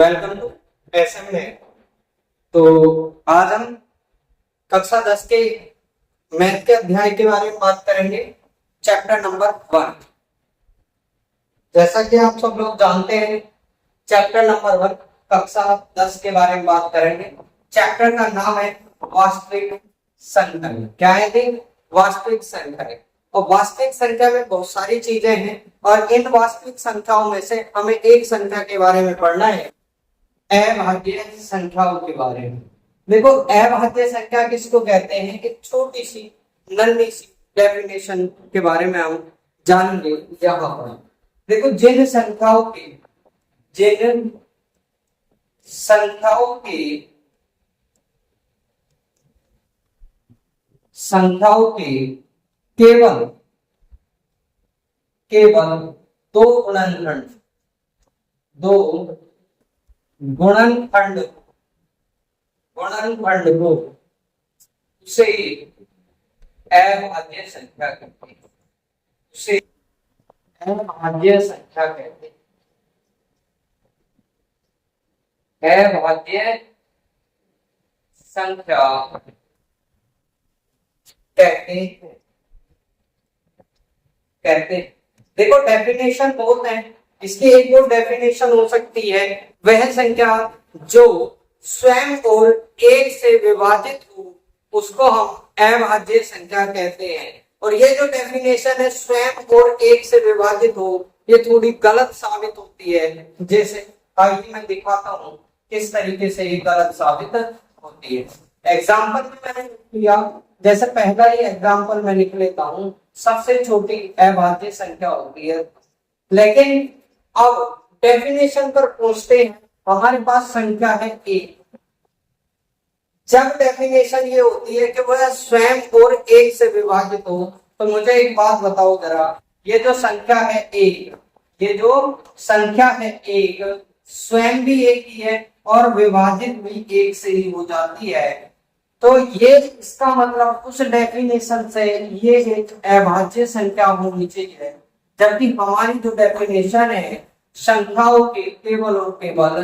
Welcome to SMA. तो आज हम कक्षा 10 के मैथ के अध्याय के बारे में बात करेंगे, चैप्टर नंबर 1। जैसा कि आप सब लोग जानते हैं, चैप्टर नंबर 1 कक्षा 10 के बारे में बात करेंगे। चैप्टर का नाम है वास्तविक संख्या। क्या है जी? वास्तविक संख्या। और वास्तविक संख्या में बहुत सारी चीजें हैं और इन वास्तविक संख्याओं में से हमें एक संख्या के बारे में पढ़ना है, अभाज्य संख्याओं के बारे में। देखो, अभाज्य संख्या किसको कहते हैं? एक छोटी सी नन्ही सी डेफिनेशन के बारे में हम जानेंगे यहाँ पर। देखो, जिन संख्याओं के केवल दो गुणनखंड को उसे अभाज्य संख्या कहते हैं। उसे अभाज्य संख्या कहते हैं। अभाज्य संख्या कहते हैं। देखो, डेफिनेशन बहुत है। इसकी एक और डेफिनेशन हो सकती है, वह संख्या जो स्वयं और एक से विभाजित हो उसको हम अभाज्य संख्या कहते हैं। और ये जो डेफिनेशन है, स्वयं और एक से विभाजित हो, ये थोड़ी गलत साबित होती है। जैसे आगे मैं दिखाता हूँ किस तरीके से ये गलत साबित होती है। एग्जाम्पल में मैंने लिया, जैसे पहला ही एग्जाम्पल मैं लिख लेता हूँ। सबसे छोटी अभाज्य संख्या होती है, लेकिन अब डेफिनेशन पर पहुंचते हैं। हमारे पास संख्या है एक। जब डेफिनेशन ये होती है कि वह स्वयं और एक से विभाजित हो, तो मुझे एक बात बताओ जरा, ये जो संख्या है एक, स्वयं भी एक ही है और विभाजित भी एक से ही हो जाती है। तो ये इसका मतलब उस डेफिनेशन से ये एक अभाज्य संख्या होनी चाहिए। जबकि हमारी जो डेफिनेशन है, संख्याओं के केवल और केवल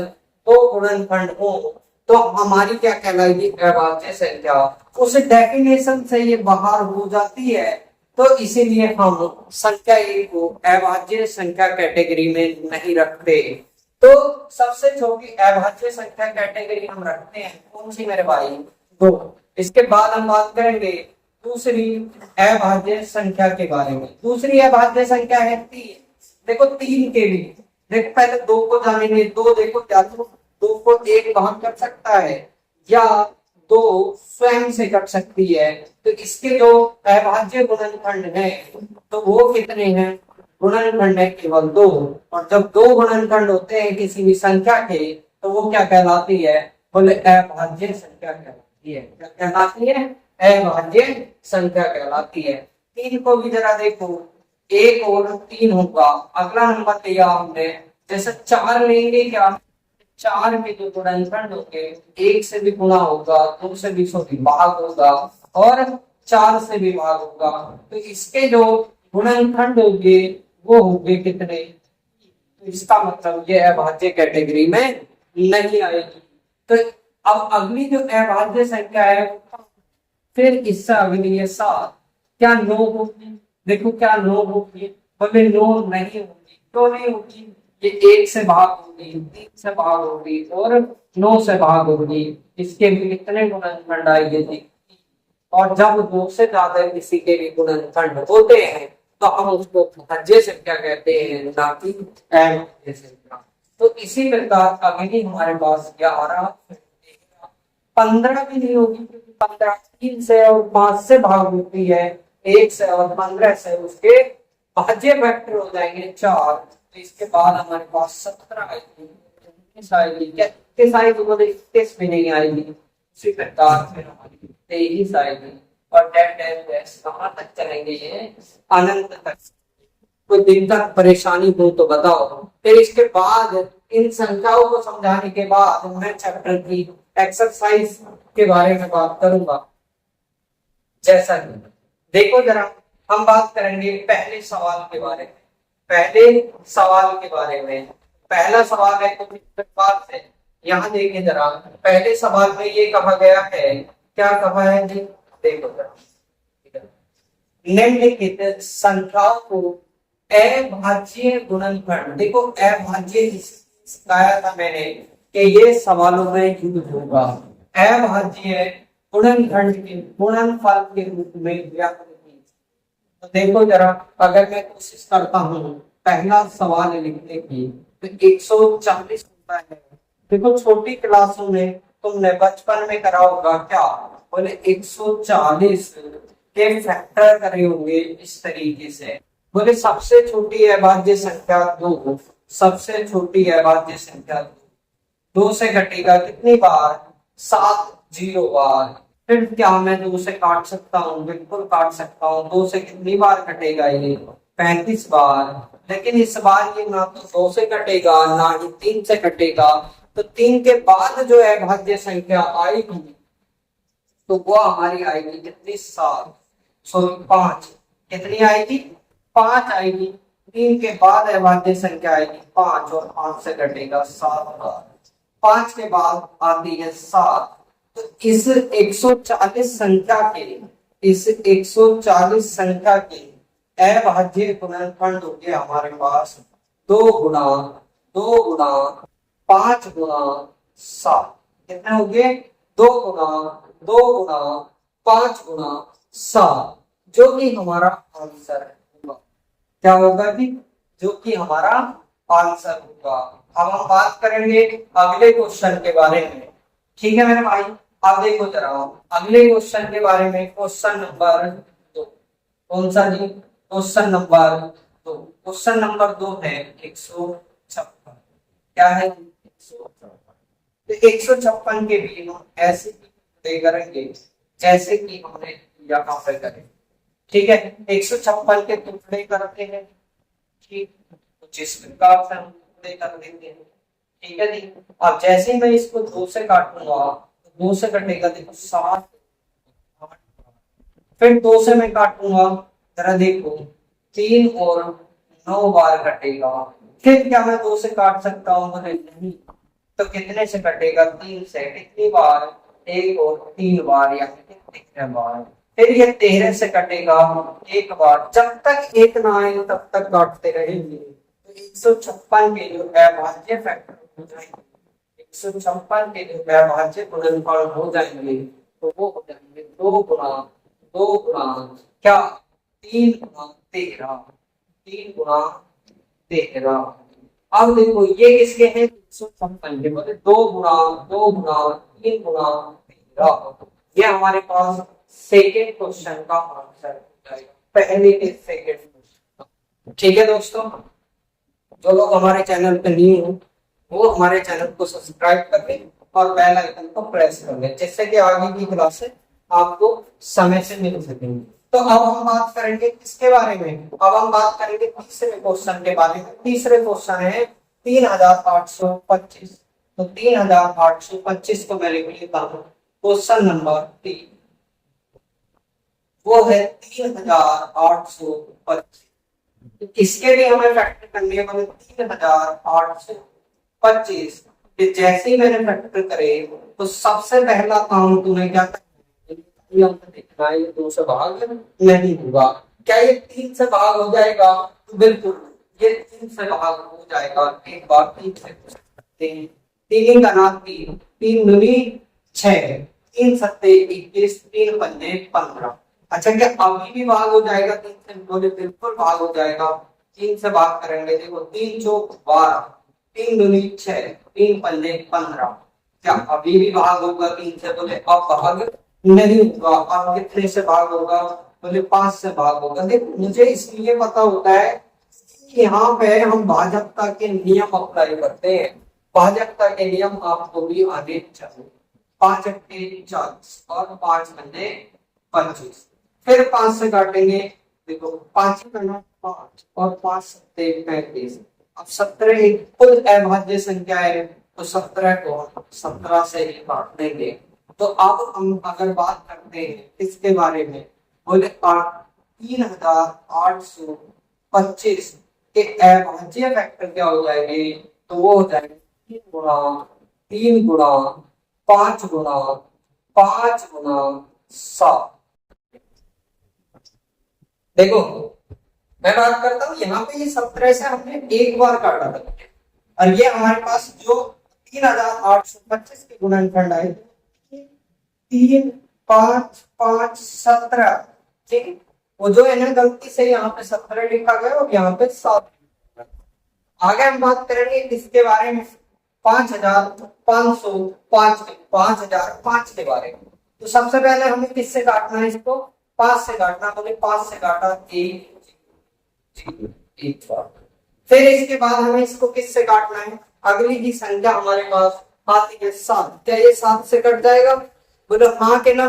दो गुणनखंड हो, तो हमारी क्या कहलाएगी? अभाज्य संख्या। उस डेफिनेशन से ये बाहर हो जाती है, तो इसीलिए हम संख्या एक को अभाज्य संख्या कैटेगरी में नहीं रखते। तो सबसे छोटी अभाज्य संख्या कैटेगरी हम रखते हैं कौन सी मेरे भाई? दो। इसके बाद हम बात करेंगे दूसरी अभाज्य संख्या के बारे में। दूसरी अभाज्य संख्या है 3। देखो, 3 के लिए देखो, पहले 2 को जानेंगे। देखो, क्या 2 को 1 भाग कर सकता है या 2 स्वयं से कट सकती है। तो इसके जो अभाज्य गुणनखंड है, तो वो कितने हैं? गुणनखंड है केवल 2। और जब 2 गुणनखंड होते हैं किसी भी संख्या के, तो वो क्या कहलाती है? बोले अभाज्य संख्या कहलाती है। क्या कहलाती है? अभाज्य संख्या कहलाती है। 3 को भी जरा देखो, 1 और 3 होगा। अगला नंबर लिया हमने, जैसे 4 लेंगे, क्या 4 के जो गुणनखंड होंगे, 1 से भी गुणा होगा, 2 से भी भाग होगा और 4 से भी भाग होगा। तो इसके जो गुणनखंड होंगे वो होंगे कितने? तो इसका मतलब ये अभाज्य कैटेगरी में नहीं आएगी। तो अब अगली जो अभाज्य संख्या है, फिर इससे अगली है 7। क्या 9 होगी? देखो, क्या 9 होगी? बोले 9 नहीं होगी। तो नहीं होगी, ये 1 से भाग होगी, 3 से भाग होगी और 9 से भाग होगी। इसके भी कितने गुणनखंड आएंगे जी? और जब 2 से ज्यादा किसी के भी गुणनखंड होते हैं, तो हम उसको अभाज्य संख्या कहते हैं, ना कि अभाज्य संख्या। तो इसी प्रकार अगली हमारे पास 11, 15 भी नहीं होगी, क्योंकि 15 3 से और 5 से भाग होती है, 1 से और 15 से उसके भाज्य फैक्टर हो जाएंगे 4। तो इसके बाद हमारे पास 17 आएगी। 21 आएगी, 21 भी नहीं आएगी। उसी प्रकार फिर हमारी 23 आएगी और कहाँ तक चलेंगे? ये अनंत तक। कोई दिक्कत परेशानी हो तो बताओ। फिर इसके बाद इन संख्याओं को समझाने के बाद मैं चैप्टर की एक्सरसाइज के बारे में बात करूंगा। जैसा कि देखो, जरा हम बात करेंगे पहले सवाल के बारे में। पहला सवाल है कुछ इस प्रकार से यहाँ देखिए जरा, पहले सवाल में ये कहा गया है, क्या कहा है जी, देखो जरा, निम्नलिखित संख्याओं को अभाज्य गुणनखंड, देखो अभाज्य सिखाया था मैंने कि ये सवालों में यूज होगा, अभाज्य गुणनखंड के गुणनफल के रूप में व्यक्त की। तो देखो जरा, अगर मैं कोशिश करता हूँ पहला सवाल लिखने की, तो 140 होता है। देखो छोटी क्लासों में तुमने बचपन में करा होगा, क्या बोले 140 के फैक्टर करे होंगे इस तरीके से। बोले सबसे छोटी अभाज्य संख्या 2, सबसे छोटी अभाज्य संख्या 2 से घटेगा कितनी बार, 7 बार। फिर क्या मैं 2 से काट सकता हूँ, बिल्कुल काट सकता हूँ। 2 से कितनी बार कटेगा ये, 35 बार। लेकिन इस बार ये ना तो 2 से कटेगा ना ही 3 से कटेगा, तो 3 के बाद जो अभाज्य संख्या आएगी तो वो हमारी आएगी कितनी, 7, सॉरी 5। कितनी आएगी, 5 आएगी। 3 के बाद अभाज्य संख्या आएगी 5 और 5 से कटेगा 7 बार। 5 के बाद आती है 7। तो इस 140 संख्या के, इस 140 संख्या के अभाज्य गुणनखंड हो गए हमारे पास 2 गुना 5 गुना 7। कितने हो गए, 2 गुना 5 गुना 7, जो कि हमारा आंसर होगा। क्या होगा जी, जो कि हमारा आंसर होगा। अब हम बात करेंगे अगले क्वेश्चन के बारे में, ठीक है मेरे भाई। अब देखो जरा अगले क्वेश्चन के बारे में, क्वेश्चन नंबर 2। कौन सा जी, क्वेश्चन नंबर 2। क्वेश्चन नंबर 2 है 156। क्या है, 156। तो 156 के भी हम ऐसे ही करेंगे जैसे कि हमने यहाँ पे करे, ठीक है। 156 के टुकड़े करते हैं, ठीक, कुछ इस प्रकार से हम टुकड़े कर देते हैं, ठीक है जी। अब जैसे ही मैं इसको 2 से काटूंगा, 2 से कटेगा देखो 7, फिर 2 से मैं काटूंगा, जरा देखो 3 और 9 बार कटेगा। फिर क्या मैं 2 से काट सकता हूँ, नहीं। तो कितने से कटेगा, 3 से। कितनी बार, 1 और 3 बार, या कितने बार। फिर ये 13 से कटेगा 1 बार। जब तक 1 ना आए तब तक काटते रहेंगे। तो 156 के जो अभाज्य फैक्टर हो जाएंगे, 156 के जो अभाज्य गुणनफल हो जाएंगे, तो वो हो जाएंगे 2 गुना क्या, 3 गुना 13, 3 गुना 13। अब देखो ये किसके हैं, 156 के, बोले 2 गुना 3 गुना 13। ये हमारे पास सेकेंड क्वेश्चन का आंसर हो जाएगा, पहले के सेकेंड क्वेश्चन। ठीक है दोस्तों, जो लोग हमारे चैनल पे न्यू हो वो हमारे चैनल को सब्सक्राइब कर लें और बेल आइकन को प्रेस कर लें, जिससे कि आगे की क्लासें आपको समय से मिल सकेंगी। तो अब हम बात करेंगे किसके बारे में, अब हम बात करेंगे तीसरे क्वेश्चन के बारे में। तीसरे क्वेश्चन है 3825। तो 3825 को मैं लिख लेता हूँ, क्वेश्चन नंबर 3 वो है 3825। इसके लिए हमें फैक्टर करने वाले 3825। जैसे ही मैंने फैक्टर करे तो सबसे पहला काम तुम्हें क्या करना है, देखना है ये 2 से भाग नहीं होगा। क्या ये 3 से भाग हो जाएगा, तो बिल्कुल ये 3 से भाग हो जाएगा। एक बार 3 से करते हैं, 3 का नाम 3, 3 दूनी 6, 3 सत्ते 21, 3 पंजे 15। अच्छा क्या अभी भी भाग हो जाएगा 3 से, बोले बिल्कुल भाग हो जाएगा। 3 से भाग करेंगे, देखो 3 चौक 12, 3 दूनी 6, 3 पंजे 15। क्या अभी भी भाग होगा 3 से, बोले अब भाग नहीं होगा। अब कितने से भाग होगा, बोले 5 से भाग होगा। देखो मुझे इसलिए पता होता है कि यहाँ पे हम भाजकता के नियम अप्लाई करते हैं। भाजकता के नियम आपको भी आने चाहिए। 5 अट्ठे 40 और 5 पंजे 25। फिर 5 से काटेंगे, देखो 5 करना 5 और 5 सत्ते 35। अब 17 एक कुल अभाज्य संख्या है, तो 17 को 17 से ही काट देंगे। तो अब हम अगर बात करते हैं इसके बारे में, बोले 3825 के अभाज्य फैक्टर क्या हो जाएंगे, तो वो हो जाएंगे 3 गुना 3 गुना 5 गुना 5 गुना 7। देखो मैं बात करता हूँ यहाँ पे, ये 17 से हमने एक बार काटा था और ये हमारे पास जो 3825 के गुणनखंड आए 3 5 5 17। ठीक है, वो जो है ना गलती से यहाँ पे 17 लिखा गया और यहाँ पे 7। आगे हम बात करेंगे इसके बारे में 5505 5005 के बारे में। तो सबसे पहले हमें किससे काटना है इसको, 5 से काटना। तो 5 से काटा एक बार। फिर इसके बाद हमें इसको किससे काटना है, अगली की संख्या हमारे पास आती है 7। क्या ये 7 से कट जाएगा? बोले हाँ के ना।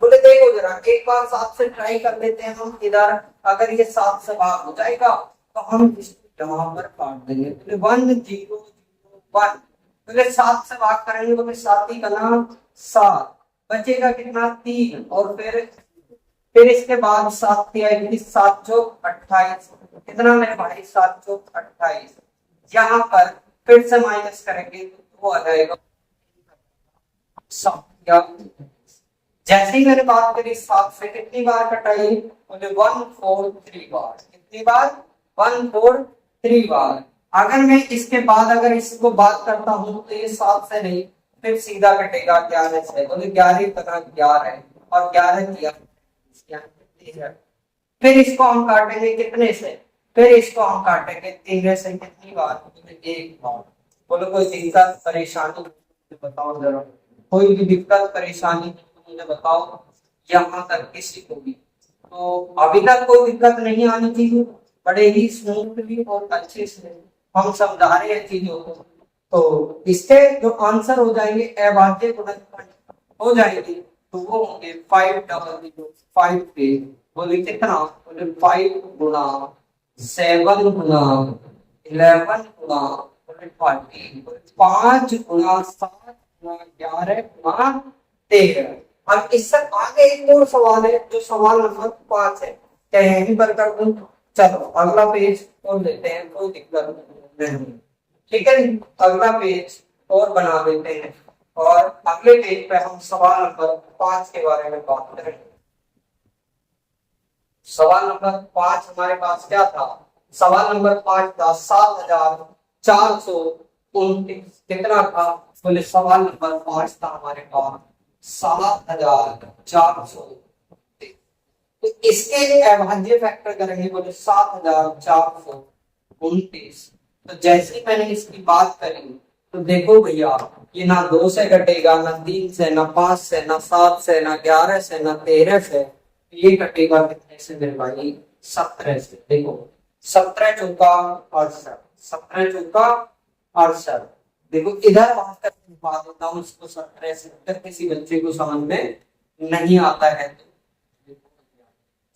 बोले देखो जरा एक बार 7 से ट्राई कर लेते हैं हम इधर। अगर ये 7 से भाग हो जाएगा तो हम इसको यहाँ पर काट देंगे। बोले 1 0 0 1। बोले 7 से भाग करेंगे, बोले 7 ही का नाम 7, बचेगा कितना 3। और फिर इसके बाद 7 आएगी 7 चौक 28। कितना मेरे भाई 7 चौक 28। यहाँ पर फिर से माइनस करेंगे तो वो आ जाएगा 7। जैसे ही मैंने बात करी 7 से कितनी बार कटाई, बोले 1 4 3 बार। कितनी बार? 1 4 3 बार। अगर मैं इसके बाद अगर इसको बात करता हूँ तो ये 7 से नहीं, फिर सीधा कटेगा 11 से। बोले 11 तक 11 और 11 किया। फिर इसको हम काटेंगे कितने से, फिर इसको हम काटेंगे 13 से। कितनी बार? एक बार। बोलो कोई दिक्कत परेशानी बताओ जरा, कोई भी दिक्कत परेशानी मुझे बताओ यहाँ तक किसी को भी। तो अभी तक कोई दिक्कत नहीं आनी चाहिए, बड़े ही स्मूथली और अच्छे से हम समझा रहे हैं चीजों को। तो इसके जो आंसर हो जाएंगे अभाज्य गुणनखंड हो जाएंगे तो वो होंगे 5 पे। बोले कितना? बोले 5 गुना 7 गुना 11 गुना 40। 5 गुना 7 गुना 11 गुना 13। अब इससे आगे एक और सवाल है जो सवाल नंबर 5 है। क्या यही पर कर दूं? चलो अगला पेज खोल लेते हैं, कोई दिक्कत नहीं। ठीक है, अगला पेज और बना देते हैं और अगले पेज पे हम सवाल नंबर 5 के बारे में बात करेंगे। सवाल नंबर 5 हमारे पास क्या था? सवाल नंबर 5 था 7429। कितना था? बोले सवाल नंबर 5 था हमारे पास 7400। तो इसके अभाज्य फैक्टर करेंगे, बोले 7429। तो जैसे ही मैंने इसकी बात करी तो देखो भैया ये ना 2 से कटेगा, ना 3 से, ना 5 से, ना 7 से, ना 11 से, ना 13 से। ये कटेगा कितने से मेरे भाई? 17 से। देखो 17 चौका 68, 17 चौका 68। देखो इधर बात करके बात होता हूँ उसको 17 से, अगर किसी बच्चे को समझ में नहीं आता है तो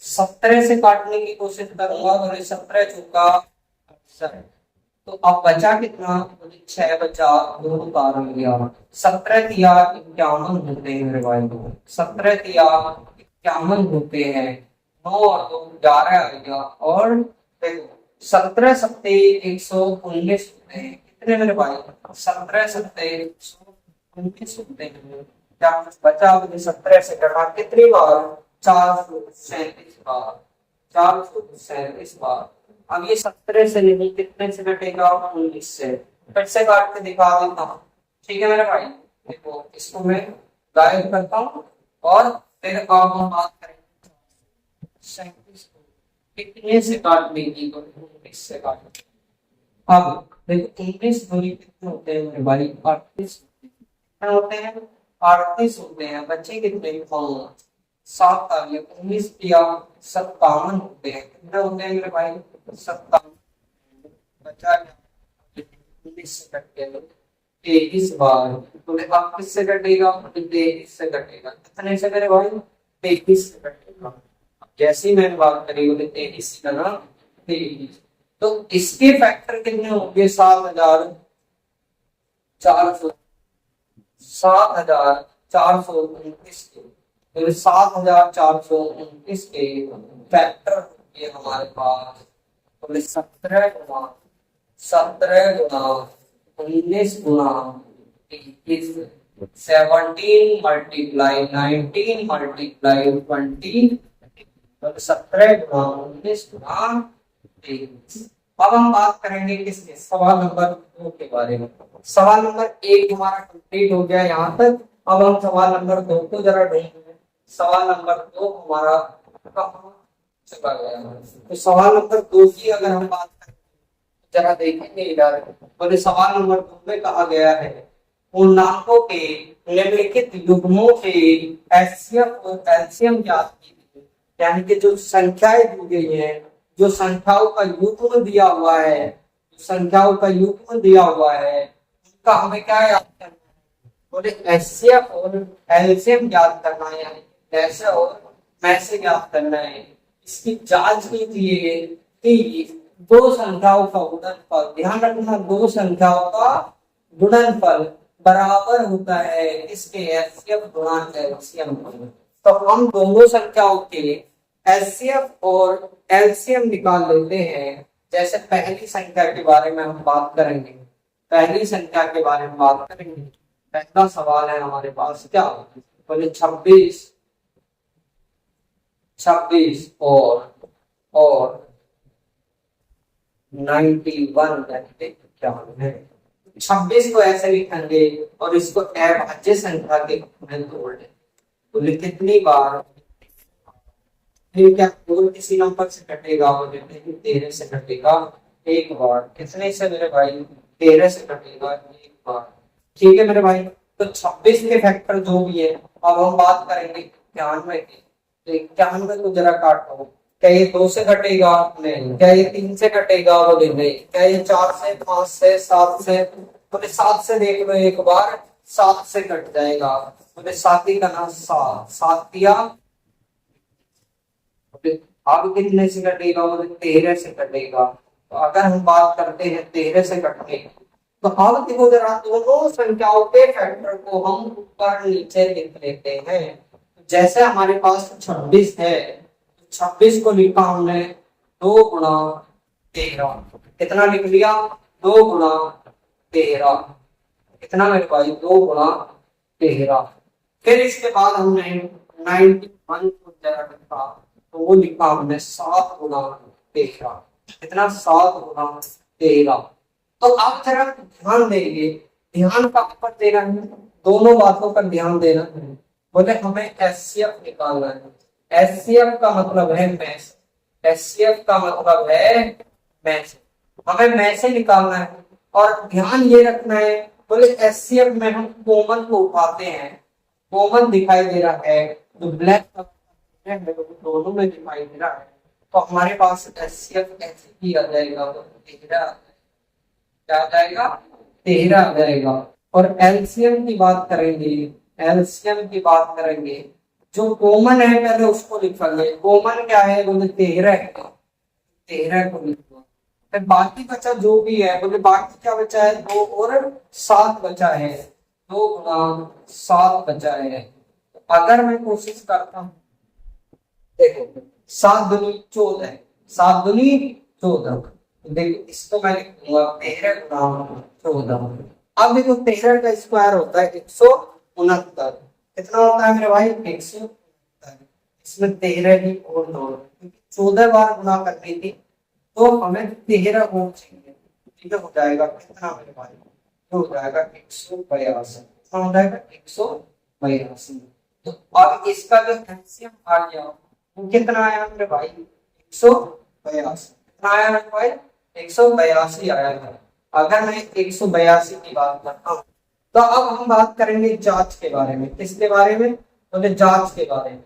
17 से काटने की कोशिश करूंगा। और 17 चौका 68। तो अब बचा कितना? 6 बचा 2 12 हो गया। 17 तिया 51 होते हैं मेरे भाई। 17 तिया 51 होते हैं। 9 और 2 11 आ गया। और 17 सत्ते 119 होते हैं। कितने मेरे भाई? 17 सत्ते 119 होते हैं। क्या बचा? 17 से कटा कितनी बार? 437 बार। 437 बार। अब ये 17 से नहीं, कितने से कटेगा? 19 से। फिर से काट के दिखा देता हूँ। ठीक है मेरे भाई, देखो इसको मैं गायब करता हूँ और फिर अब हम बात करेंगे 37 को कितने से काटने की। 19 से काट। अब देखो 19 दूरी कितने होते हैं मेरे भाई? 38 होते हैं। 38 होते हैं। बच्चे कितने? 7 आ गए। 19 या 57 होते हैं। कितने होते हैं मेरे भाई? 57। बचा 19 से कट के 23 बार। तो आप किससे कटेगा? 23 से कटेगा। कितने से मेरे भाई? 23 से कटेगा। जैसे ही मैंने बात करी बोले 23 का ना 23। तो इसके फैक्टर कितने होंगे? 7429 के। 7429 के फैक्टर होंगे हमारे पास। बोले 17 गुना 19 गुना is 17 मल्टीप्लाई 19 मल्टीप्लाई 20 और 17 गुणा 19 गुणा 23। अब हम बात करेंगे किसके, सवाल नंबर 2 के बारे में। सवाल नंबर 1 हमारा कंप्लीट हो गया यहाँ तक। अब हम सवाल नंबर 2 को जरा देखेंगे। सवाल नंबर 2 हमारा कहाँ चला गया। तो सवाल नंबर 2 की अगर हम बात करें जरा देखेंगे इधर। बोले सवाल नंबर 2 में कहा गया है पूर्णांकों के निम्नलिखित युग्मों के एचसीएफ और एलसीएम ज्ञात कीजिए। यानी कि जो संख्याएं दी गई है, जो संख्याओं का युग्म दिया हुआ है, संख्याओं का युग्म दिया हुआ है, उनका हमें क्या याद करना है। बोले एचसीएफ और एलसीएम ज्ञात करना है, यानी कैसे और मैसे ज्ञात करना है। इसकी जांच कीजिए कि दो संख्याओं का गुणनफल, ध्यान रखना दो संख्याओं का गुणनफल बराबर होता है इसके एचसीएफ गुणा एलसीएम। तो हम दोनों संख्याओं के एचसीएफ और एलसीएम निकाल लेते हैं। जैसे पहली संख्या के बारे में हम बात करेंगे, पहली संख्या के बारे में बात करेंगे। पहला सवाल है हमारे पास क्या, बोले 26 और 91 है। 26 को ऐसे लिखेंगे और इसको अभाज्य संख्या के में तोड़ दें। बोले कितनी बार, फिर क्या कोई किसी नंबर से कटेगा, बोले 13 से कटेगा एक बार। कितने से मेरे भाई, 13 से कटेगा एक बार। ठीक है मेरे भाई। तो 26 के फैक्टर जो भी है, अब हम बात करेंगे 91 की। तो 91 को जरा काटो, क्या ये 2 से कटेगा, नहीं। क्या ये 3 से कटेगा, बोले नहीं। क्या ये 4 से, 5 से, 7 से, बोले 7 से देख लो एक बार, 7 से कट जाएगा। बोले 7 ही का ना 7, 7 दिया। अब कितने से कटेगा, बोले 13 से कटेगा। तो अगर हम बात करते हैं 13 से कटने, तो अब देखो जरा दोनों संख्याओं के फैक्टर को हम ऊपर नीचे लिख लेते हैं। जैसे हमारे पास 26 है, 26 को लिखा हमने 2 गुणा 13। कितना लिख लिया, 2 गुणा 13। कितना मेरे भाई, 2 गुणा 13। फिर इसके बाद हमने 91 को जरा लिखा, तो वो लिखा हमने 7 गुणा 13। कितना, 7 गुणा 13। तो आप जरा ध्यान देंगे, ध्यान का ऊपर देना है, दोनों बातों पर ध्यान देना है। बोले हमें एचसीएफ निकालना है। एचसीएफ का मतलब है मैच, एचसीएफ का मतलब है मैच, हमें मैच से निकालना है। और ध्यान ये रखना है, बोले एचसीएफ में हम कॉमन को उठाते हैं, कॉमन दिखाई दे रहा है, जो ब्लैक दोनों में दिखाई दे रहा है। तो हमारे पास एचसीएफ ऐसे ही आ जाएगा, 13 क्या आ जाएगा, 13 आ जाएगा। और एलसीएम की बात करेंगे, एलसीएम की बात करेंगे, जो कॉमन है पहले उसको लिखेंगे। कॉमन क्या है, बोले 13 है, 13 को लिखो। फिर बाकी बचा जो भी है, बोले बाकी क्या बचा है, 2 और 7 बचा है, 2 गुणा 7 बचा है। अगर मैं कोशिश करता हूँ, देखो 7 दूनी 14, 7 दूनी 14। देखो इसको मैं लिखूंगा 13 गुणा 14। अब देखो 13 का स्क्वायर होता है 169। कितना होता है मेरे भाई, 169। इसमें 13 ही और 2, 14 बार गुणा करनी थी, तो हमें 13 और चाहिए। ठीक है, हो जाएगा कितना मेरे भाई, हो जाएगा 182। कितना हो जाएगा, 182। तो अब इसका जो एलसीएम आ गया वो कितना आया मेरे भाई, 182। कितना आया मेरे भाई, 182 आया है। अगर मैं 182 की बात करता हूँ, तो अब हम बात करेंगे जांच के बारे में। किसके बारे में, बोले जांच के बारे में।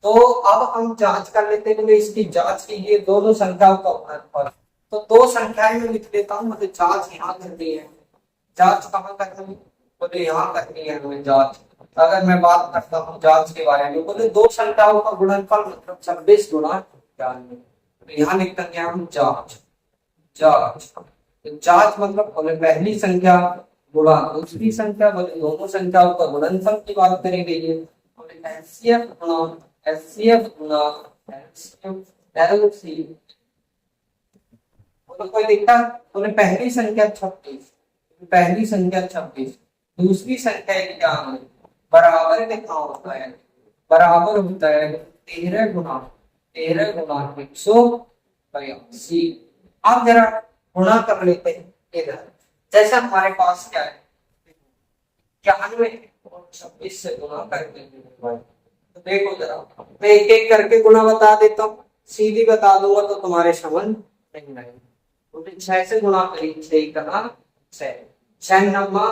तो अब हम जांच कर लेते हैं, इसकी जांच कीजिए दोनों संख्याओं का गुणनफल। तो 2 संख्याएं में लिख लेता हूँ, मतलब जांच यहाँ करनी है। जांच कहाँ करनी है, बोले यहाँ करनी है हमें जांच। अगर मैं बात करता हूँ जांच के बारे में, बोले 2 संख्याओं का गुणनफल मतलब 26 गुणा 91। तो यहाँ लिख देंगे हम जांच। जांच, जांच मतलब बोले पहली संख्या गुणा दूसरी संख्या, बोले दोनों संख्याओं का गुणनफल की बात करी गई है। बोले एचसीएफ गुणा एलसी। बोले कोई दिक्कत, बोले पहली संख्या 26, पहली संख्या 26, दूसरी संख्या क्या है, बराबर कितना होता है, बराबर होता है 13 गुना 182। अब जरा गुणा कर लेते हैं इधर, जैसे हमारे पास क्या है 91 और 26 से गुणा करके, तो देखो जरा मैं एक एक करके गुणा बता देता हूँ, सीधी बता दूंगा तो तुम्हारे समझ नहीं आएगा। तो 6 से गुणा करी, 6 का 6, 6 नम्मा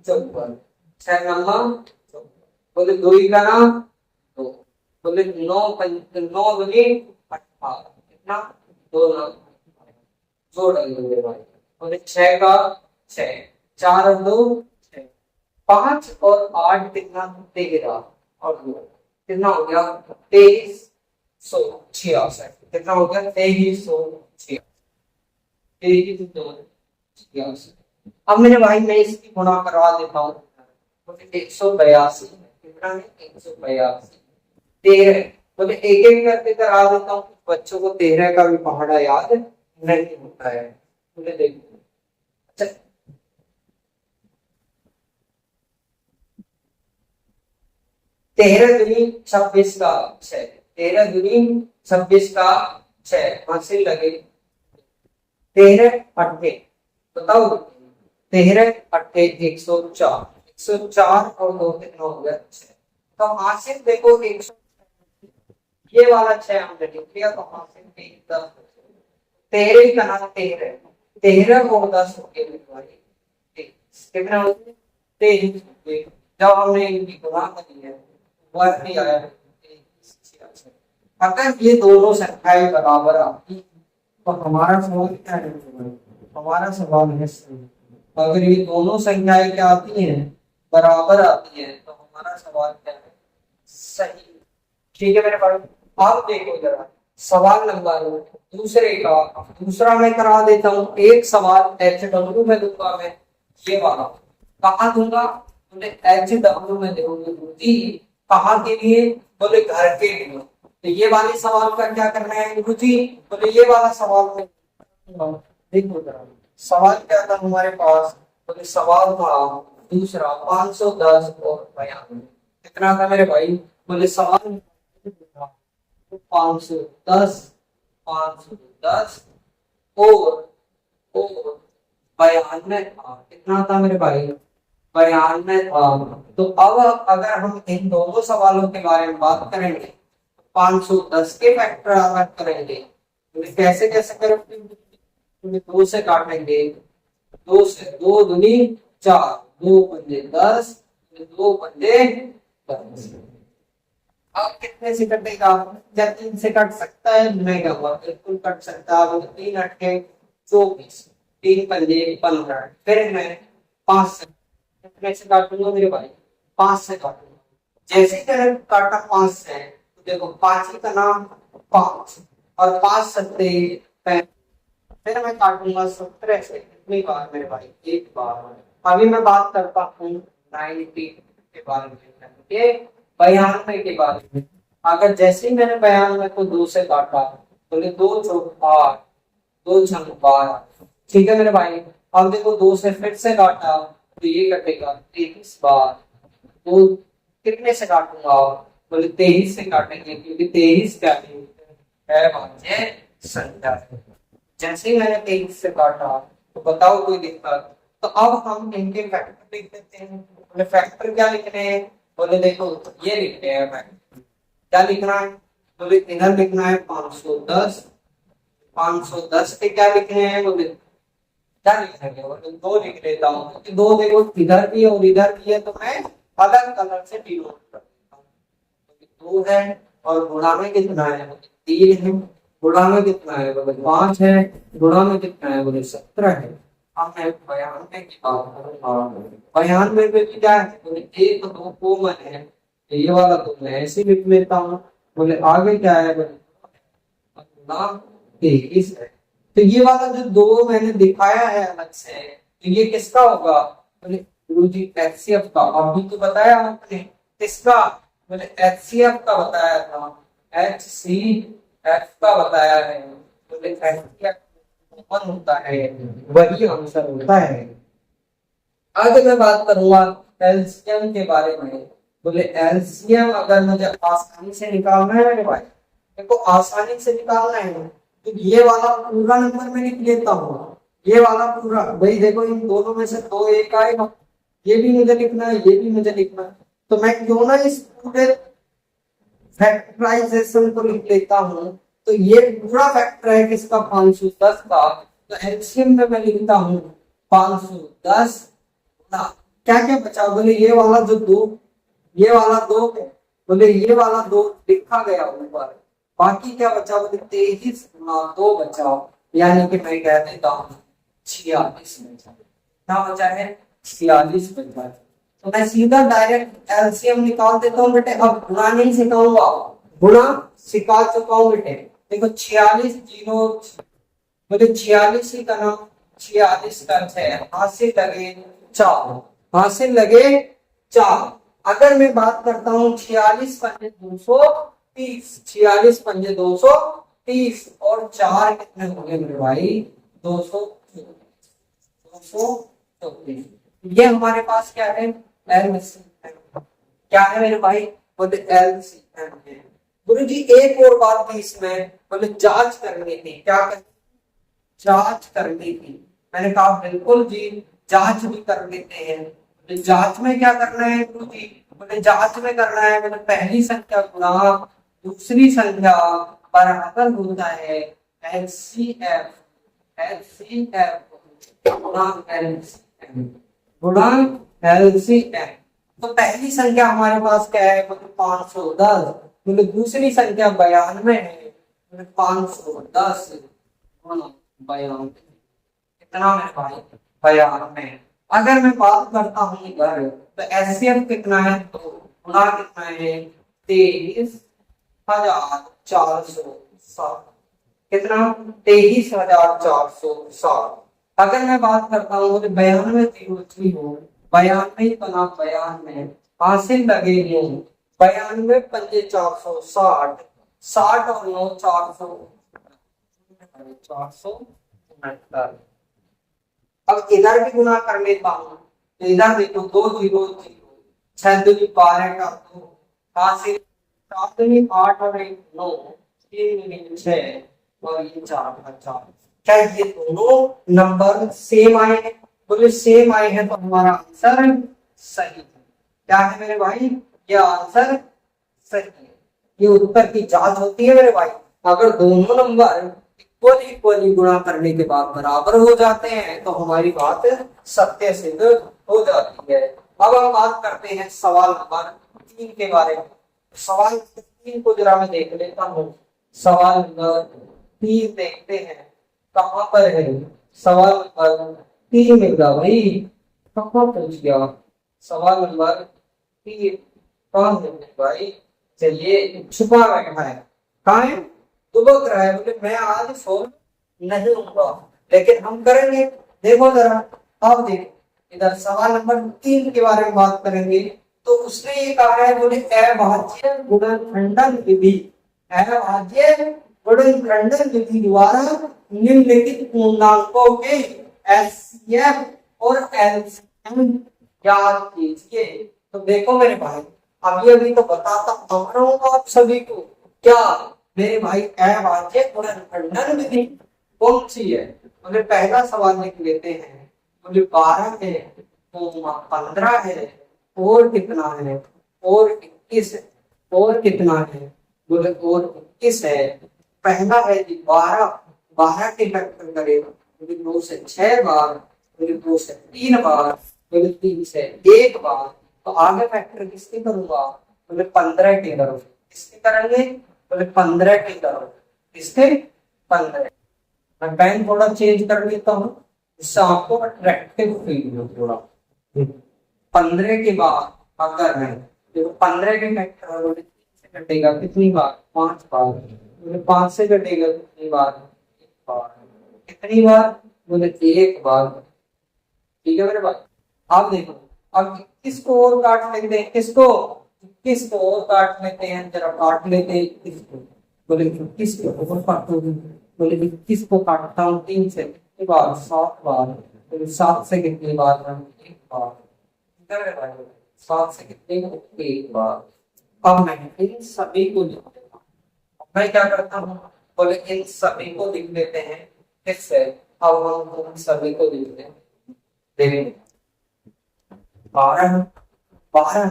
54, 6 नम्मा 54, बोले 2 का ना 2, बोले 9 9 दूनी 18, कितना 2 9 जोड़ लेंगे भाई, बोले 6 का 6, 4 और 2 6, 5 और 8 कितना 13 और 2 कितना हो गया 2366, कितना हो गया 2366, 2366। अब मेरे भाई मैं इसकी गुणा करवा देता हूँ, 182 कितना है 182, 13, बोले एक एक करके करा देता हूँ, बच्चों को 13 का भी पहाड़ा याद नहीं होता है, बोले देखो अच्छा 13 दूनी 26 का 6, 13 दूनी 26 का 6, हासिल लगे 13 अट्ठे, बताओ 13 अट्ठे 104, 104 और 2 कितना हो गया 6, तो हासिल देखो 100, ये वाला 6 हमने लिख लिया, तो हासिल 10, 13 का नाम 13, 13 और 10 हो गए कितना हो गया 23, जब हमने इनकी गुणा करी है वर्ग नहीं आया। अगर ये दोनों संख्याएं बराबर आती तो हमारा सवाल क्या है, हमारा सवाल है अगर ये दोनों संख्याएं क्या आती हैं बराबर आती हैं तो हमारा सवाल क्या है सही। ठीक है मेरे पास, आप देखो जरा सवाल नंबर दूसरे का, दूसरा मैं करा देता हूँ, एक सवाल HW में दूंगा मैं, ये वाला कहाँ दूंगा, HW में दूंगी, कहाँ के लिए, बोले घर के लिए, तो ये वाले सवाल का क्या करना है गुरुजी, बोले ये वाला सवाल में देखो जरा सवाल क्या था हमारे पास, बोले सवाल था दूसरा 510 और 92, कितना था मेरे भाई, बोले सवाल 510 510 और 92 था, कितना था मेरे भाई 92 था। तो अब अगर हम इन दोनों सवालों के बारे में बात करेंगे 510 के फैक्टर अलग करेंगे, तो कैसे कैसे करेंगे, 2 से काटेंगे, 2 से 2 दूनी 4, 2 पंजे 10, 2 पंजे 10, अब कितने से कटेगा, क्या 3 से कट सकता है, नहीं कहूँगा बिल्कुल कट सकता है, 3 अटके 24, 3 पंजे 15, फिर मैं 5 से कितने से काटूंगा मेरे भाई 5 से काटूंगा, जैसे ही मैंने काटा 5 से, तो देखो 5 का नाम 5 और 5 सत्ते 35, फिर मैं काटूंगा 17 से, कितनी बार मेरे भाई एक बार। अभी मैं बात करता हूँ 90 के बारे में, ये 92 के बारे में, अगर जैसे ही मैंने 92 को 2 से काटा तो 2 चौक 8, 2 छंग 12, ठीक है मेरे भाई। अब देखो 2 से फिर से काटा तो ये कटेगा 23 बार, तो कितने से काटूंगा, बोले 23 से काटेंगे, क्योंकि 23 क्या है भाज्य संख्या है। जैसे ही मैंने 23 से काटा तो बताओ कोई दिक्कत, तो अब हम इनके फैक्टर लिख देते हैं, बोले फैक्टर क्या लिखने हैं, बोले देखो ये लिखते हैं फैक्टर, क्या लिखना है, बोले इधर लिखना है 510, 510 के क्या लिखने हैं, बोले क्या लिखेंगे, बोले 2 लिख लेता हूँ, क्योंकि 2 देखो इधर भी और इधर भी है, तो मैं अलग कलर से डिनोट कर देता हूँ, 2 है और गुणा में कितना है, 3 है, गुणा में कितना है, बोले 5 है, गुणा में कितना है, बोले 17 है। अब मैं 92 की बात करूंगा, 92 में भी क्या है, बोले 1 तो 2 कॉमन है, ये वाला तो मैं ऐसे लिख लेता हूँ, बोले आगे क्या है, बोले 23 है। तो ये वाला जो 2 मैंने दिखाया है अलग से, तो ये किसका होगा, बोले गुरुजी एचसीएफ का, अभी तो बताया आपने किसका, बोले एचसीएफ का बताया था, एचसीएफ का बताया है, बोले एचसीएफ कौन होता है, वही आंसर होता है। आगे मैं बात करूंगा एलसीएम के बारे में। बोले एलसीएम अगर मुझे आसानी से निकालना है मेरे भाई, देखो आसानी से निकालना है तो ये वाला पूरा नंबर मैं लिख लेता हूँ, ये वाला पूरा। भाई देखो इन दोनों में से दो एक आएगा, ये भी मुझे लिखना है, ये भी मुझे लिखना है, तो मैं क्यों ना इस पूरे फैक्टराइजेशन को लिख लेता हूँ। तो ये पूरा फैक्टर है किसका, 510 का। तो एलसीएम में मैं लिखता हूँ 510 ना क्या क्या बचा, बोले ये वाला जो दो, ये वाला दो, बोले ये वाला दो लिखा गया ऊपर, बाकी क्या बचा, बोले 23 गुना 2 बचा, यानी कि मैं कह देता हूँ 46 बचा। क्या बचा है, 46 बचा है। तो मैं सीधा डायरेक्ट एलसीएम निकाल देता हूँ बेटे। अब गुणा नहीं सिखाऊंगा, गुणा सिखा चुका हूँ बेटे। देखो 46 जीरो, मुझे 46 ही करना, 46 का 6, हाथ से लगे 4, हाथ से लगे 4। अगर मैं बात करता हूँ 46 पंजे 230, 46 पंजे 230 और 4 कितने हो गए मेरे भाई, 224। ये हमारे पास क्या है, एलसीएम। क्या है मेरे भाई, बोले एलसीएम है। गुरु जी एक और बात थी इसमें, बोले जांच करनी थी। क्या करनी, जांच करनी थी। मैंने कहा बिल्कुल जी जांच भी कर लेते हैं। बोले जांच में क्या करना है गुरु जी, बोले जांच में करना है, मतलब पहली संख्या गुणा दूसरी संख्या बराबर होता है एलसीएम, एलसीएम गुणा एलसीएम, गुणा एलसीएम। तो पहली संख्या हमारे पास क्या है, मतलब 510, मतलब दूसरी संख्या 92 है, मतलब 510 गुणा 92, कितना मेरे भाई, 92। अगर मैं बात करता हूँ इधर तो एलसीएम कितना है, तो गुणा कितना है 23,460, कितना 23,460। अगर मैं बात करता हूँ तो 92 0 हो, 92 बना 92, हासिल लगेंगे 92 पंजे 460, 60 और 9 469। अब इधर भी गुना कर लेता हूँ, तो इधर देखो 2 0 0, 6 2 12 का 2, हासिल 7 8 और 1 9, 3 6 और ये 4 का 4। क्या ये दोनों नंबर सेम आए हैं, बोले सेम आए हैं, तो हमारा आंसर सही है। क्या है मेरे भाई, ये आंसर सही है। ये उत्तर की जांच होती है मेरे भाई। अगर दोनों नंबर इक्वली गुणा करने के बाद बराबर हो जाते हैं तो हमारी बात सत्य सिद्ध हो जाती है। अब हम बात करते हैं सवाल नंबर 3 के बारे में। सवाल 3 को जरा मैं देख लेता हूँ। सवाल नंबर 3 देखते हैं कहाँ पर है। सवाल नंबर 3 में भाई कहाँ पहुंच गया, सवाल नंबर 3 कहाँ है भाई, चलिए छुपा बैठा है, कहाँ है, दुबक रहा है। बोले मैं आज फोन नहीं लूंगा, लेकिन हम करेंगे। देखो जरा, आप देखो इधर सवाल नंबर 3 के बारे में बात करेंगे तो उसने ये कहा है, बोले अभाज्य गुणनखंडन विधि, अभाज्य गुणनखंडन विधि द्वारा निम्नलिखित पूर्णांकों के एलसीएम और एलसीएम ज्ञात कीजिए। तो देखो मेरे भाई, अभी अभी तो बताता आ रहा हूँ आप सभी को, क्या मेरे भाई अभाज्य गुणनखंडन विधि कौन सी है। बोले पहला सवाल लिख लेते हैं, बोले 12 है, 15 है, और कितना है, और 21, और कितना है, बोले और 21 है। पहला है जी 12, 12 के फैक्टर करेगा, बोले 2 से 6 बार, बोले 2 से 3 बार, बोले 3 से 1 बार। तो आगे फैक्टर किसके करूंगा, बोले 15 के करो। किसके करेंगे, बोले 15 के करो। किसके, 15। मैं पेन थोड़ा चेंज कर लेता हूँ, इससे आपको अट्रैक्टिव फील हो थोड़ा। 15 के बाद अगर है, देखो 15 के फैक्टर से कटेगा कितनी बार, 5 बार। बोले 5 से कटेगा कितनी बार, 1 बार। कितनी बार, बोले 1 बार। ठीक है मेरे भाई। आप देखो, अब किसको और काट लेते हैं, किसको, किसको और काट लेते हैं, जरा काट लेते हैं किसको। बोले किसको और काटोगे, बोले 21 को काटता हूँ 3 से कितनी बार, 7 बार। बोले 7 से कितनी बार, 1 बार। 7 से कितने को एक बार। अब मैं इन सभी को लिख देता हूँ। मैं क्या करता हूँ, बोले इन सभी को लिख देते हैं फिर से। अब हम इन सभी को लिखते हैं, देखिए 12 12।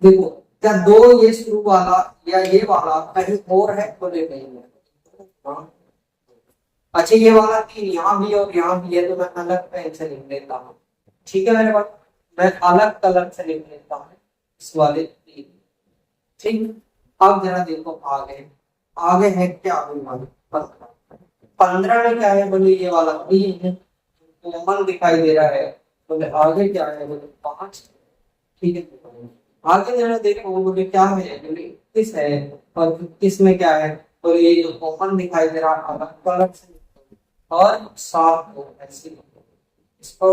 देखो क्या दो ये शुरू वाला या ये वाला कहीं और है, बोले नहीं है। हाँ। अच्छा ये वाला 3 यहाँ भी और यहाँ भी है, तो मैं अलग पेन से लिख लेता हूँ। ठीक है मेरे पास, मैं अलग कलर से लिख लेता हूँ इस वाले 3। ठीक, अब जरा देखो आगे, आगे है क्या, 15 में क्या है, बोले ये वाला 3 है, कॉमन दिखाई दे रहा है। बोले आगे क्या है, बोले 5। ठीक है, आगे जरा देखो, बोले क्या है, बोले 21 है। और 21 में क्या है, बोले ये जो कॉमन दिखाई दे रहा है अलग कलर से, और 7 को ऐसे इसको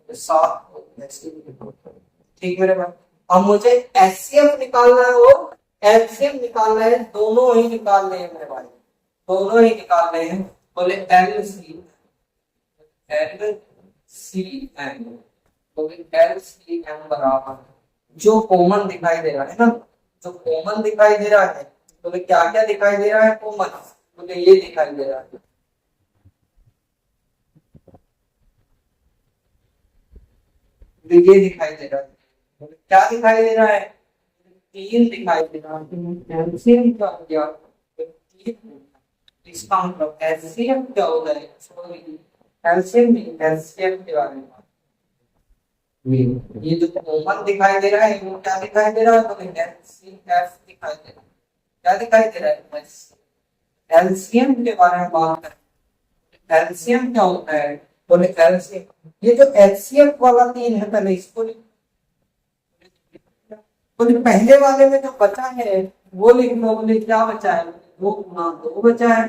7 को ऐसे। ठीक मेरे भाई, अब मुझे एचसीएफ निकालना है और एलसीएम निकालना है, दोनों ही निकालने हैं मेरे भाई, दोनों ही निकालने हैं। बोले एलसीएम बराबर जो कॉमन दिखाई दे रहा है ना, जो कॉमन दिखाई दे रहा है, बोले क्या क्या दिखाई दे रहा है कॉमन, बोले ये दिखाई दे रहा है, ये दिखाई दे रहा है। बोले क्या दिखाई दे रहा है, 3 दिखाई दे रहा है। एलसीएम क्या हो गया, 3। इसका मतलब एलसीएम क्या होता है, एलसीएम नहीं, एलसीएम के बारे में ये जो कॉमन दिखाई दे रहा है वो क्या दिखाई दे रहा है, तो एलसीएफ दिखाई दे रहा है। क्या दिखाई दे रहा है, एलसीएम के बारे में बात करें। एलसीएम क्या होता है, बोले एलसीएम, ये जो एचसीएफ वाला 3 है पहले इसको, बोले पहले वाले में जो बचा है वो लिख लो। बोले क्या बचा है, 2 गुना 2 बचा है।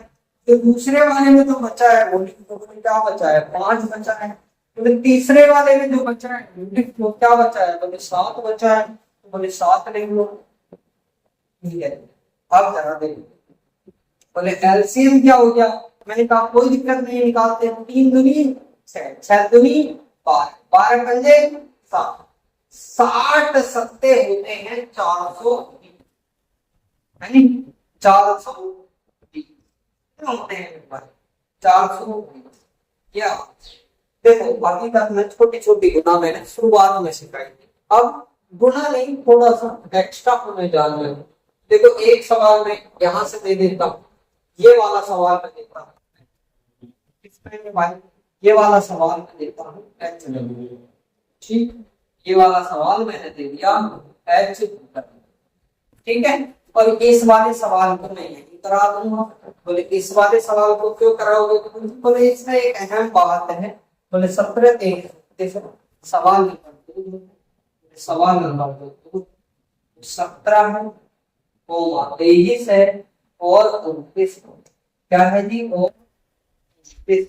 तो दूसरे वाले में जो बचा है वो लिख लो, बोले क्या बचा है, 5 बचा है। तो तीसरे वाले में जो बचा है वो लिख लो, क्या बचा है, बोले 7 बचा है। तो बोले 7 लिख लो। ठीक है, अब जरा देखो, बोले एलसीएम क्या हो गया, मैंने कहा कोई दिक्कत नहीं, निकालते हैं। 3 दूनी 6, 6 दूनी 12, 12 पंजे 7, 60 सत्ते होते हैं 420, है नी 420 होते हैं 420। क्या देखो, बाकी का मैं छोटी छोटी गुना मैंने शुरुआत में सिखाई थी, अब गुना नहीं थोड़ा सा एक्स्ट्रा होने जा रहा है। देखो एक सवाल में यहां से दे देता हूं, ये वाला सवाल मैं देता हूँ, ये वाला सवाल मैं देता हूँ। ठीक, ये वाला सवाल मैंने दे दिया एच। ठीक है, और इस वाले सवाल को मैं यही करा दूंगा। बोले इस वाले सवाल को क्यों कराओगे, बोले इसमें एक अहम बात है। बोले 17 सवाल नंबर 17 है, 23 है और 29 क्या है जी, और 29।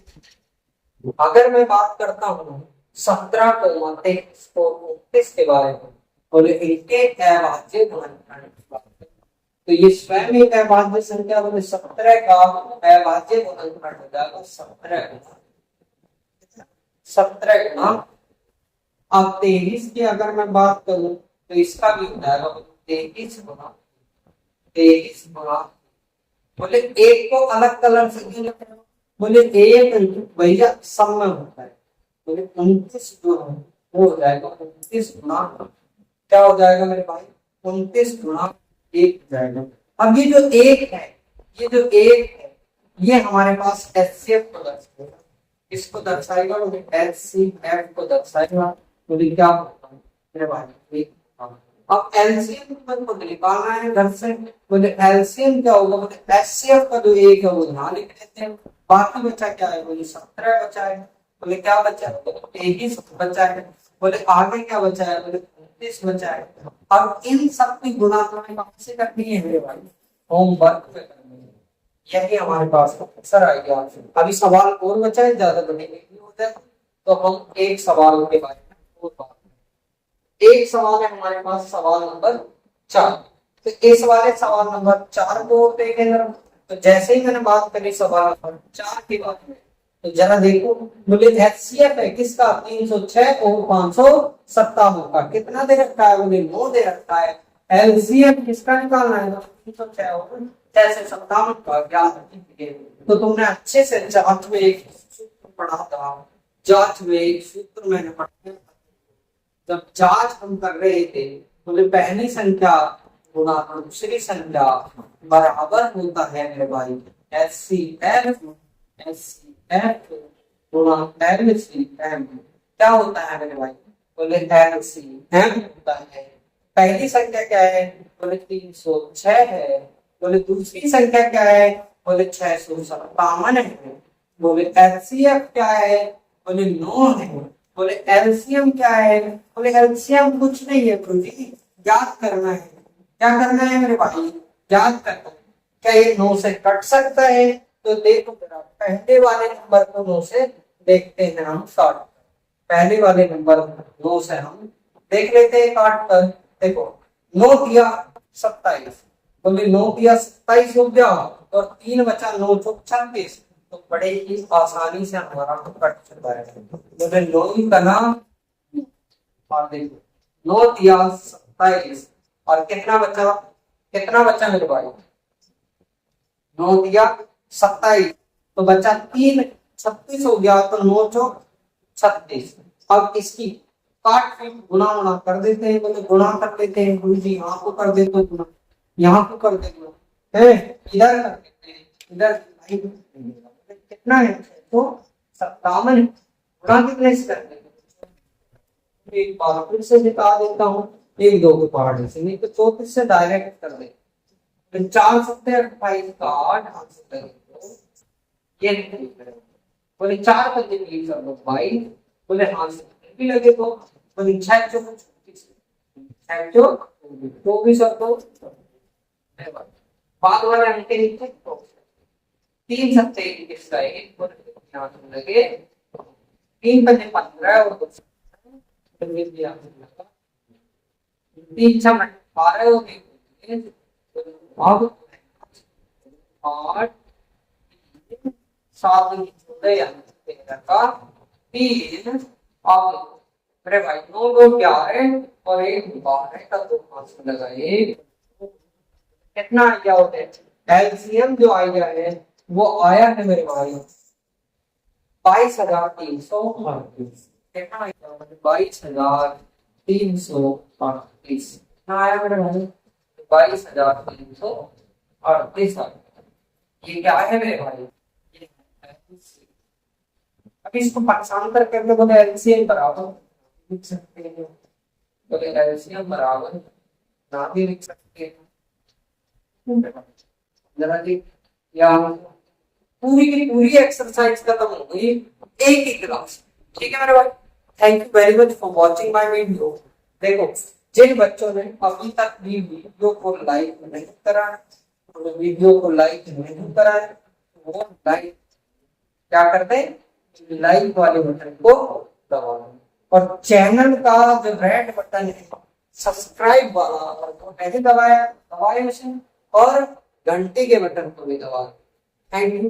अगर मैं बात करता हूँ 17 को 23 और 29 के बारे में, बोले इनके अभाज्य गुणनखंड, तो ये स्वयं एक अभाज्य संख्या, बोले 17 का अभाज्य गुणनखंड हो जाएगा 17 गुना। अब 23 की अगर मैं बात करूं तो इसका भी हो जाएगा 23 गुना 23 गुना। बोले एक को अलग कलर से क्यों लिख रहे हो, बोले एक भैया सब में होता है। बोले 29 जो है वो हो जाएगा 29 गुना, क्या हो जाएगा मेरे भाई, 29 गुना 1 हो जाएगा। अब ये जो 1 है, ये जो 1 है ये हमारे पास एचसीएफ को दर्शाएगा, इसको दर्शाएगा, एचसीएफ को दर्शाएगा। बोले क्या होता है मेरे भाई, अब एलसीएम को निकालना है घर से। बोले एलसीएम क्या होगा, बोले एचसीएफ का जो 1 है वो यहाँ लिख लेते हैं, बाकी बचा क्या है, बोले 17 बचा है। बोले क्या बचा है, 23 बचा है। बोले आगे क्या बचा है, बोले 29 बचा है। अब इन सब की गुणा कहाँ से करनी है मेरे भाई, होमवर्क में करनी है, यही हमारे पास अक्सर आएगा। अभी सवाल और बचा है, ज्यादा बढ़ेंगे होता है तो हम एक सवाल के बारे में और बात, एक सवाल है हमारे पास, सवाल नंबर 4। तो इस वाले सवाल नंबर 4 को देखें जरा। तो जैसे ही मैंने बात करी सवाल नंबर 4 के बारे में, तो जरा देखो, बोले एचसीएफ है किसका 306 और 557 का, कितना दे रखा है, बोले 9 दे रखा है। एलसीएम किसका निकालना है, 306 और 657 का, क्या तो तुमने अच्छे से जांच में एक सूत्र पढ़ा था, जांच में एक सूत्र मैंने पढ़ा, जब जांच हम कर रहे थे बोले पहली संख्या गुणा दूसरी संख्या बराबर होता है मेरे भाई एचसीएफ गुणा एलसीएम, क्या होता है मेरे भाई, बोले एलसीएम होता है। पहली संख्या क्या है, बोले 306 है, बोले दूसरी संख्या क्या है, बोले 657 है, बोले एचसीएफ क्या है, बोले 9 है, बोले एलसीएम क्या है, बोले एलसीएम कुछ नहीं है गुरु जी, याद करना है। क्या करना है मेरे भाई, याद करना है। क्या ये 9 से कट सकता है, तो देखो जरा पहले वाले नंबर को 9 से देखते हैं हम काट कर, पहले वाले नंबर 9 से हम देख लेते हैं काट कर। देखो 9 दिया 27, बोले 9 दिया 27 हो गया, और 3 बचा 9 चौक 36, तो बड़े ही आसानी से हमारा कट चुका है। बोले 9 का नाम, और देखो 9 दिया 27 और कितना बचा मेरे भाई, 9 दिया 27 तो बचा 3, 36 हो गया, तो 9 चौक 36। अब इसकी काट के गुणा गुणा कर देते हैं, बोले गुणा कर देते हैं गुरु जी, यहाँ को कर देते गुणा, यहाँ को कर देते हैं, इधर कर देते हैं, इधर कितना है, तो 57 गुणा कितने से करते हैं, एक बार फिर से दिखा देता हूँ, 1 2 के पहाड़ से नहीं तो 34 से डायरेक्ट कर दे, 4 7 28 का 8 ये बोले 4 कर दे कर दो भाई, बोले हाँ से भी लगे तो बोले 6 चौक 24 और 2 बाद वाले अंक के नीचे तो 3 सत्ते किसका है, लगे 3 पंजे 15 और 2 3 6 12 हो गए, अब 8 7 का 3, अब अरे भाई 9 2 क्या है और 1 12 का 2 5 लगाए, कितना आया होता है, एलसीएम जो आया है वो आया है मेरे भाई 22,338, कितना आया 22,338 आया मेरे भाई 22,338। ये क्या है मेरे भाई, अब इसको पाठांतर करके बोले एलसीएम बराबर लिख सकते हैं, बोले एलसीएम बराबर ना भी लिख सकते हैं, जरा देख या पूरी की पूरी एक्सरसाइज खत्म हो गई एक ही क्लास। ठीक है मेरे भाई, thank you very much for watching my video. देखो जिन बच्चों ने अभी तक भी वीडियो को लाइक नहीं करा, तो वीडियो को लाइक नहीं करा है, वो लाइक क्या करते हैं, लाइक वाले बटन को दबाओ, और चैनल का जो रेड बटन है सब्सक्राइब वाला तो ऐसे दबाए उसे, और घंटे के बटन को भी दबाओ। Thank you.